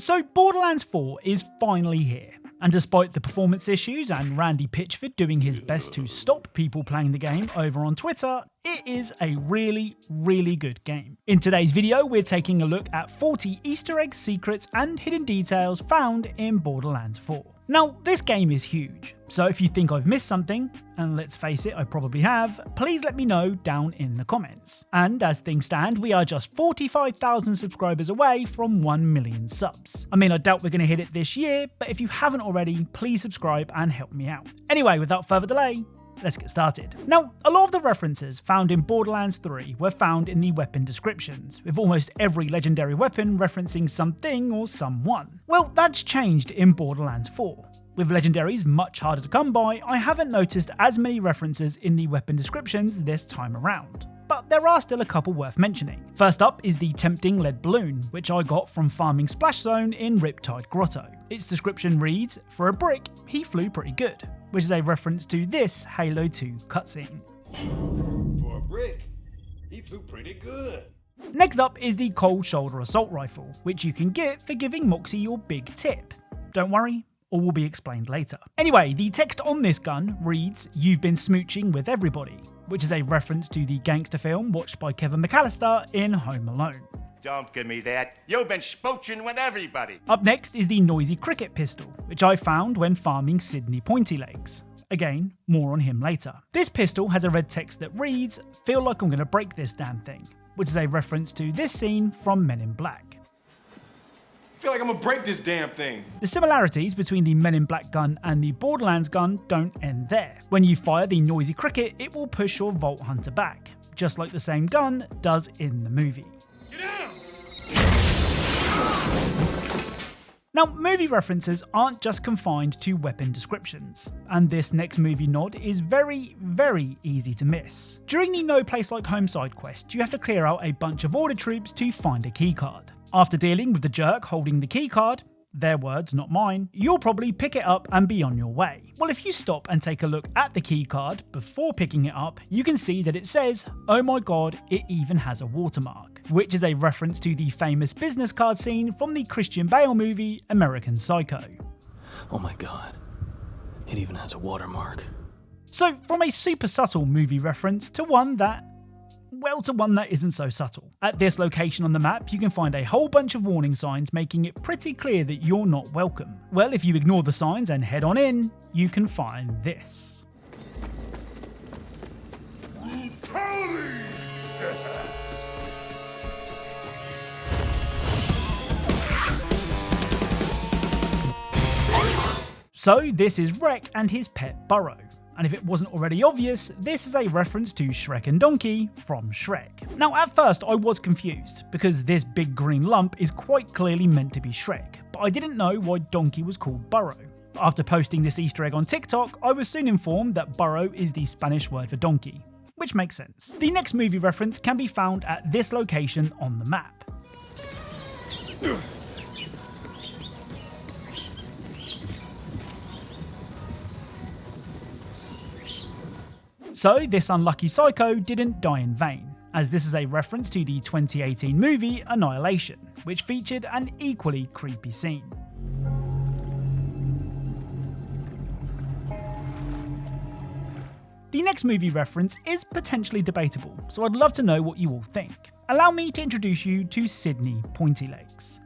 So Borderlands 4 is finally here, and despite the performance issues and Randy Pitchford doing his best to stop people playing the game over on Twitter, it is a really, really good game. In today's video, we're taking a look at 40 Easter eggs, secrets, and hidden details found in Borderlands 4. Now, this game is huge, so if you think I've missed something, and let's face it, I probably have, please let me know down in the comments. And as things stand, we are just 45,000 subscribers away from 1 million subs. I mean, I doubt we're going to hit it this year, but if you haven't already, please subscribe and help me out. Anyway, without further delay, let's get started. Now, a lot of the references found in Borderlands 3 were found in the weapon descriptions, with almost every legendary weapon referencing something or someone. Well, that's changed in Borderlands 4. With legendaries much harder to come by, I haven't noticed as many references in the weapon descriptions this time around. But there are still a couple worth mentioning. First up is the tempting lead balloon, which I got from farming Splash Zone in Riptide Grotto. Its description reads, "For a brick, he flew pretty good," which is a reference to this Halo 2 cutscene. For a brick, he flew pretty good. Next up is the cold shoulder assault rifle, which you can get for giving Moxxi your big tip. Don't worry, all will be explained later. Anyway, the text on this gun reads, "You've been smooching with everybody," which is a reference to the gangster film watched by Kevin McAllister in Home Alone. Don't give me that. You've been smooching with everybody. Up next is the noisy cricket pistol, which I found when farming Sydney Pointy Legs. Again, more on him later. This pistol has a red text that reads, "Feel like I'm gonna break this damn thing," which is a reference to this scene from Men in Black. Feel like I'm gonna break this damn thing. The similarities between the Men in Black gun and the Borderlands gun don't end there. When you fire the noisy cricket, it will push your Vault Hunter back, just like the same gun does in the movie. Get down! Now, movie references aren't just confined to weapon descriptions, and this next movie nod is very, very easy to miss. During the No Place Like Home side quest, you have to clear out a bunch of order troops to find a keycard. After dealing with the jerk holding the keycard, their words, not mine, you'll probably pick it up and be on your way. Well, if you stop and take a look at the keycard before picking it up, you can see that it says, "Oh my god, it even has a watermark," which is a reference to the famous business card scene from the Christian Bale movie American Psycho. Oh my god, it even has a watermark. So from a super subtle movie reference to one that isn't so subtle. At this location on the map, you can find a whole bunch of warning signs making it pretty clear that you're not welcome. Well, if you ignore the signs and head on in, you can find this. So this is Shrek and his pet burrow. And if it wasn't already obvious, this is a reference to Shrek and Donkey from Shrek. Now, at first I was confused, because this big green lump is quite clearly meant to be Shrek, but I didn't know why Donkey was called Burrow. After posting this Easter egg on TikTok, I was soon informed that burrow is the Spanish word for donkey, which makes sense. The next movie reference can be found at this location on the map. So this unlucky psycho didn't die in vain, as this is a reference to the 2018 movie Annihilation, which featured an equally creepy scene. The next movie reference is potentially debatable, so I'd love to know what you all think. Allow me to introduce you to Sydney Pointy Legs.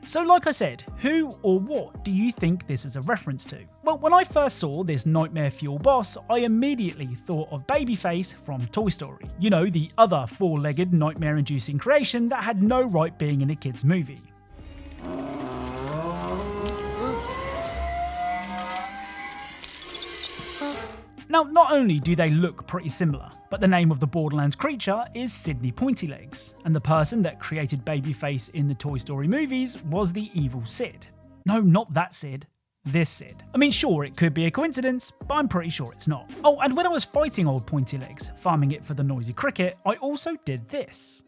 So like I said, who or what do you think this is a reference to? Well, when I first saw this Nightmare Fuel boss, I immediately thought of Babyface from Toy Story. You know, the other four-legged nightmare-inducing creation that had no right being in a kid's movie. Now, not only do they look pretty similar, but the name of the Borderlands creature is Sydney Pointy Legs, and the person that created Babyface in the Toy Story movies was the evil Sid. No, not that Sid. This Sid. I mean, sure, it could be a coincidence, but I'm pretty sure it's not. Oh, and when I was fighting old Pointy Legs, farming it for the noisy cricket, I also did this.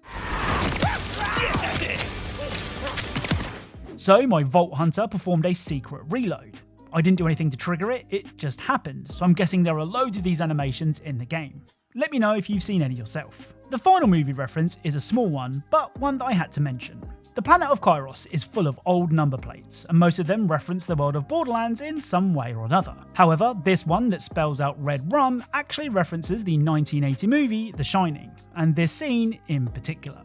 So my Vault Hunter performed a secret reload. I didn't do anything to trigger it, it just happened, so I'm guessing there are loads of these animations in the game. Let me know if you've seen any yourself. The final movie reference is a small one, but one that I had to mention. The planet of Kairos is full of old number plates, and most of them reference the world of Borderlands in some way or another. However, this one that spells out Red Rum actually references the 1980 movie The Shining, and this scene in particular.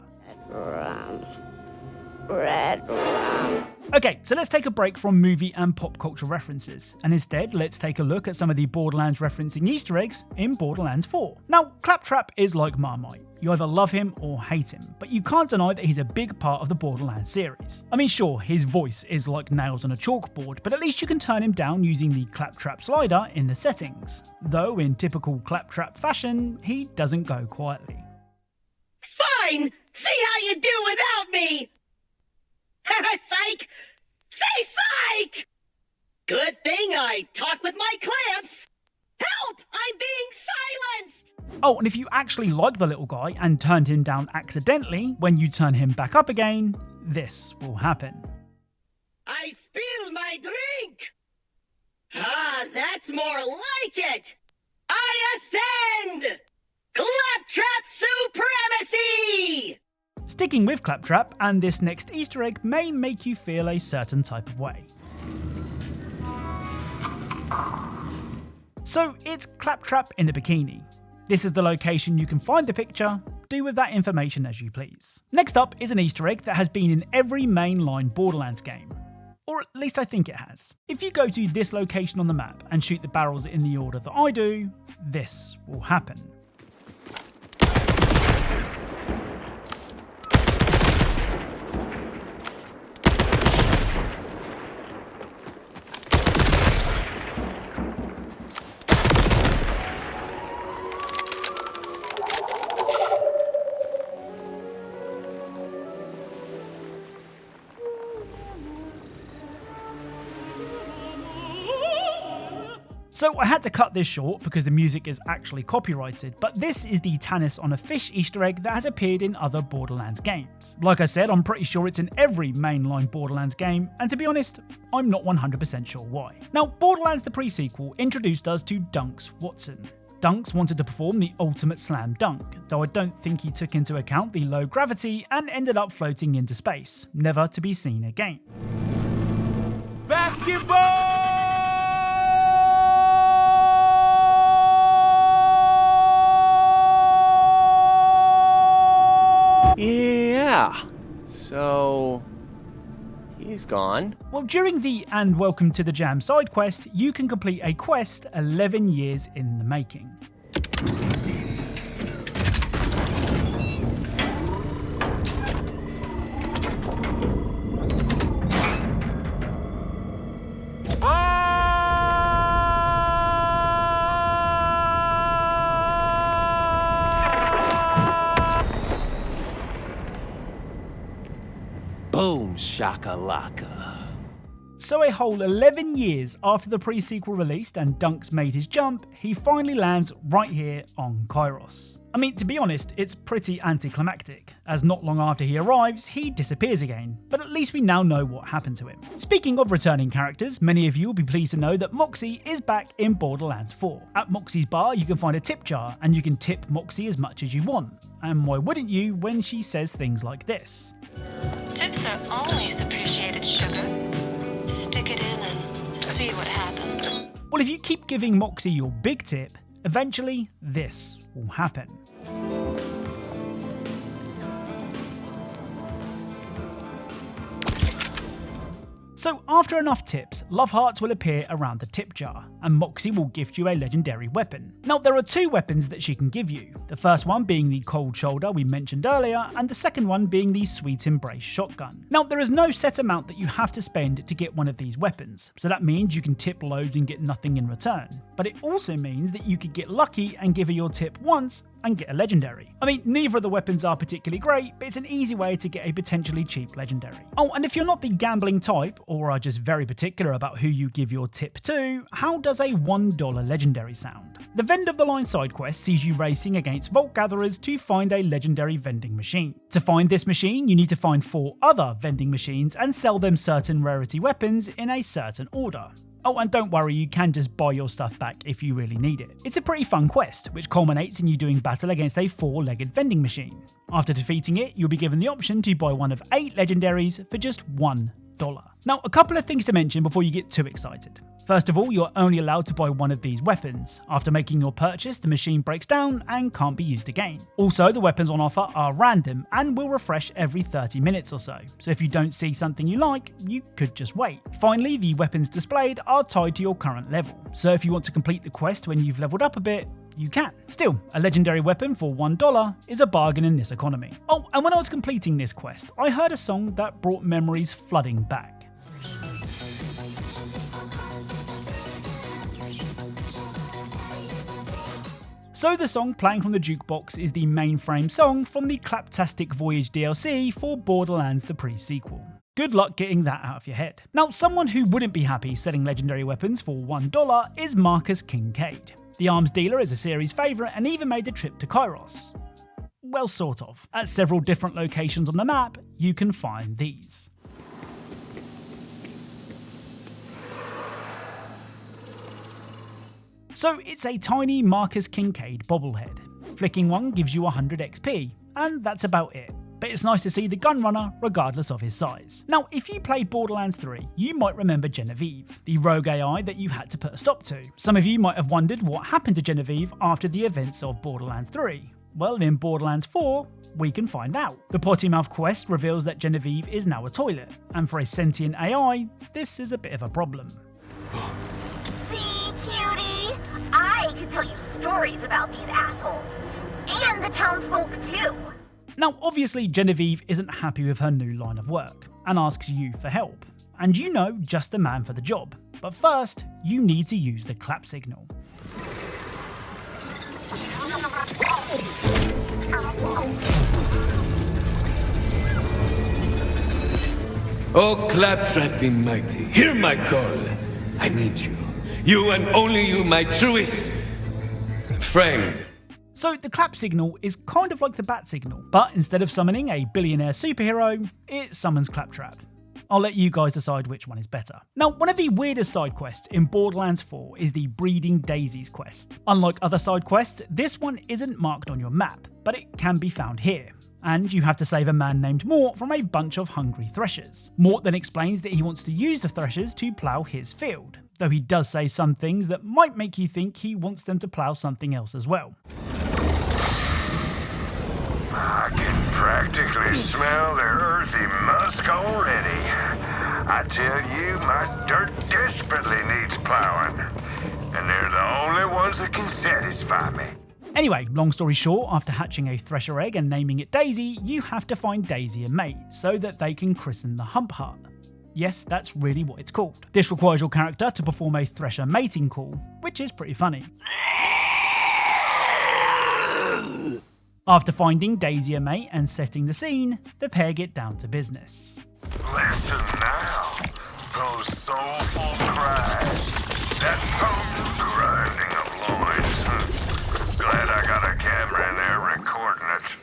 Red Rum. Okay, so let's take a break from movie and pop culture references, and instead let's take a look at some of the Borderlands referencing Easter eggs in Borderlands 4. Now, Claptrap is like Marmite. You either love him or hate him, but you can't deny that he's a big part of the Borderlands series. I mean, sure, his voice is like nails on a chalkboard, but at least you can turn him down using the Claptrap slider in the settings. Though, in typical Claptrap fashion, he doesn't go quietly. Fine! See how you do without me! Psych! Say psych! Good thing I talk with my clamps! Help! I'm being silenced! Oh, and if you actually like the little guy and turned him down accidentally, when you turn him back up again, this will happen. I spill my drink! Ah, that's more like it! I ascend! Claptrap supremacy! Sticking with Claptrap, and this next Easter egg may make you feel a certain type of way. So it's Claptrap in a bikini. This is the location you can find the picture. Do with that information as you please. Next up is an Easter egg that has been in every mainline Borderlands game. Or at least I think it has. If you go to this location on the map and shoot the barrels in the order that I do, this will happen. So I had to cut this short because the music is actually copyrighted, but this is the Tannis on a fish Easter egg that has appeared in other Borderlands games. Like I said, I'm pretty sure it's in every mainline Borderlands game, and to be honest, I'm not 100% sure why. Now, Borderlands the pre-sequel introduced us to Dunks Watson. Dunks wanted to perform the ultimate slam dunk, though I don't think he took into account the low gravity and ended up floating into space, never to be seen again. Basketball! Yeah, so he's gone. Well, during the And Welcome to the Jam side quest, you can complete a quest 11 years in the making. Boom shakalaka. So a whole 11 years after the pre-sequel released and Dunks made his jump, he finally lands right here on Kairos. I mean, to be honest, it's pretty anticlimactic, as not long after he arrives, he disappears again, but at least we now know what happened to him. Speaking of returning characters, many of you will be pleased to know that Moxxi is back in Borderlands 4. At Moxxi's bar, you can find a tip jar, and you can tip Moxxi as much as you want. And why wouldn't you when she says things like this? Tips are always appreciated, sugar. Stick it in and see what happens. Well, if you keep giving Moxxi your big tip, eventually this will happen. So after enough tips, love hearts will appear around the tip jar, and Moxxi will gift you a legendary weapon. Now there are two weapons that she can give you, the first one being the cold shoulder we mentioned earlier, and the second one being the sweet embrace shotgun. Now there is no set amount that you have to spend to get one of these weapons, so that means you can tip loads and get nothing in return, but it also means that you could get lucky and give her your tip once and get a legendary. I mean, neither of the weapons are particularly great, but it's an easy way to get a potentially cheap legendary. Oh, and if you're not the gambling type, or are just very particular about who you give your tip to, how does a $1 legendary sound? The Vend of the Line side quest sees you racing against vault gatherers to find a legendary vending machine. To find this machine, you need to find 4 other vending machines and sell them certain rarity weapons in a certain order. Oh, and don't worry, you can just buy your stuff back if you really need it. It's a pretty fun quest, which culminates in you doing battle against a 4-legged vending machine. After defeating it, you'll be given the option to buy one of 8 legendaries for just $1. Now, a couple of things to mention before you get too excited. First of all, you're only allowed to buy one of these weapons. After making your purchase, the machine breaks down and can't be used again. Also, the weapons on offer are random and will refresh every 30 minutes or so. So if you don't see something you like, you could just wait. Finally, the weapons displayed are tied to your current level. So if you want to complete the quest when you've leveled up a bit, you can. Still, a legendary weapon for $1 is a bargain in this economy. Oh, and when I was completing this quest, I heard a song that brought memories flooding back. So the song playing from the jukebox is the mainframe song from the Claptastic Voyage DLC for Borderlands the pre-sequel. Good luck getting that out of your head. Now, someone who wouldn't be happy selling legendary weapons for $1 is Marcus Kincaid. The arms dealer is a series favourite and even made a trip to Kairos. Well, sort of. At several different locations on the map, you can find these. So it's a tiny Marcus Kincaid bobblehead. Flicking one gives you 100 XP, and that's about it. But it's nice to see the gunrunner regardless of his size. Now, if you played Borderlands 3, you might remember Genevieve, the rogue AI that you had to put a stop to. Some of you might have wondered what happened to Genevieve after the events of Borderlands 3. Well, in Borderlands 4, we can find out. The Potty Mouth quest reveals that Genevieve is now a toilet, and for a sentient AI, this is a bit of a problem. See, cutie? I could tell you stories about these assholes. And the townsfolk, too. Now, obviously, Genevieve isn't happy with her new line of work and asks you for help. And you know just the man for the job. But first, you need to use the clap signal. Oh, Claptrap the mighty, hear my call. I need you. You and only you, my truest friend. So the clap signal is kind of like the bat signal, but instead of summoning a billionaire superhero, it summons Claptrap. I'll let you guys decide which one is better. Now, one of the weirdest side quests in Borderlands 4 is the Breeding Daisies quest. Unlike other side quests, this one isn't marked on your map, but it can be found here. And you have to save a man named Mort from a bunch of hungry threshers. Mort then explains that he wants to use the threshers to plough his field, though he does say some things that might make you think he wants them to plough something else as well. I can practically smell the earthy musk already. I tell you, my dirt desperately needs plowing, and they're the only ones that can satisfy me. Anyway, long story short, after hatching a thresher egg and naming it Daisy, you have to find Daisy a mate so that they can christen the hump hut. Yes, that's really what it's called. This requires your character to perform a thresher mating call, which is pretty funny. After finding Daisy a mate and setting the scene, the pair get down to business. Listen now, those soulful cries, that potent grinding of loins. Glad I got a camera in there recording it.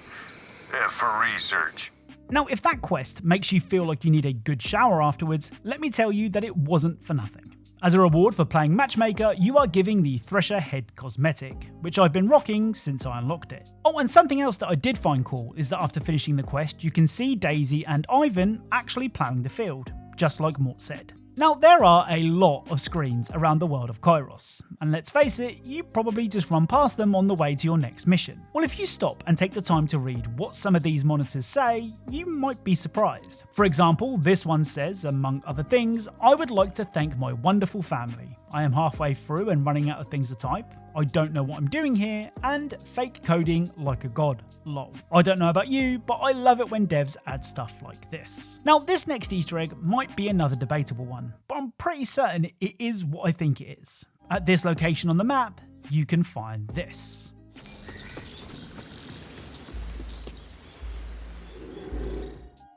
For research. Now, if that quest makes you feel like you need a good shower afterwards, let me tell you that it wasn't for nothing. As a reward for playing Matchmaker, you are giving the Thresher Head cosmetic, which I've been rocking since I unlocked it. Oh, and something else that I did find cool is that after finishing the quest, you can see Daisy and Ivan actually ploughing the field, just like Mort said. Now, there are a lot of screens around the world of Kairos, and let's face it, you probably just run past them on the way to your next mission. Well, if you stop and take the time to read what some of these monitors say, you might be surprised. For example, this one says, among other things, I would like to thank my wonderful family. I am halfway through and running out of things to type. I don't know what I'm doing here, and fake coding like a god. Lol. I don't know about you, but I love it when devs add stuff like this. Now, this next Easter egg might be another debatable one, but I'm pretty certain it is what I think it is. At this location on the map, you can find this.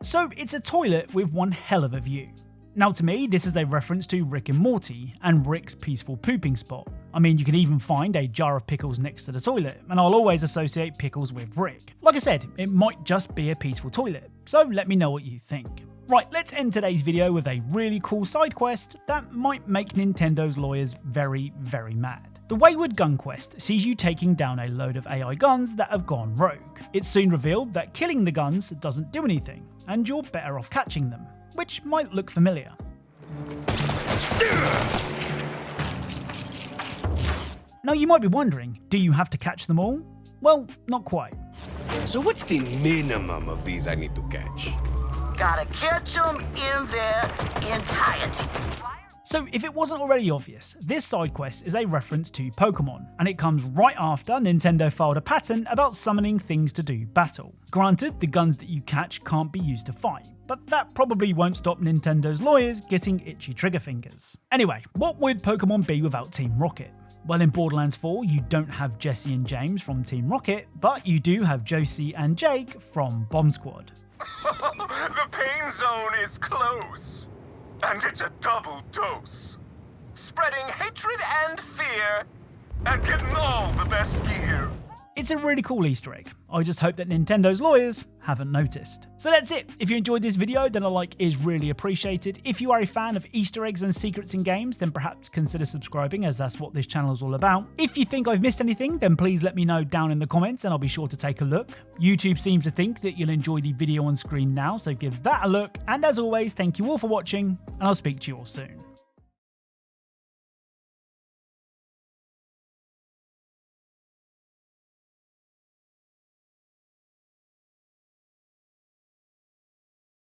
So it's a toilet with one hell of a view. Now to me, this is a reference to Rick and Morty and Rick's peaceful pooping spot. I mean, you can even find a jar of pickles next to the toilet, and I'll always associate pickles with Rick. Like I said, it might just be a peaceful toilet, so let me know what you think. Right, let's end today's video with a really cool side quest that might make Nintendo's lawyers very, very mad. The Wayward Gun Quest sees you taking down a load of AI guns that have gone rogue. It's soon revealed that killing the guns doesn't do anything, and you're better off catching them, which might look familiar. Now you might be wondering, do you have to catch them all? Well, not quite. So what's the minimum of these I need to catch? Gotta catch them in their entirety. So if it wasn't already obvious, this side quest is a reference to Pokemon, and it comes right after Nintendo filed a patent about summoning things to do battle. Granted, the guns that you catch can't be used to fight, but that probably won't stop Nintendo's lawyers getting itchy trigger fingers. Anyway, what would Pokemon be without Team Rocket? Well, in Borderlands 4, you don't have Jesse and James from Team Rocket, but you do have Josie and Jake from Bomb Squad. The pain zone is close, and it's a double dose. Spreading hatred and fear, and getting all the best gear. It's a really cool Easter egg. I just hope that Nintendo's lawyers haven't noticed. So that's it. If you enjoyed this video, then a like is really appreciated. If you are a fan of Easter eggs and secrets in games, then perhaps consider subscribing, as that's what this channel is all about. If you think I've missed anything, then please let me know down in the comments and I'll be sure to take a look. YouTube seems to think that you'll enjoy the video on screen now, so give that a look. And as always, thank you all for watching, and I'll speak to you all soon.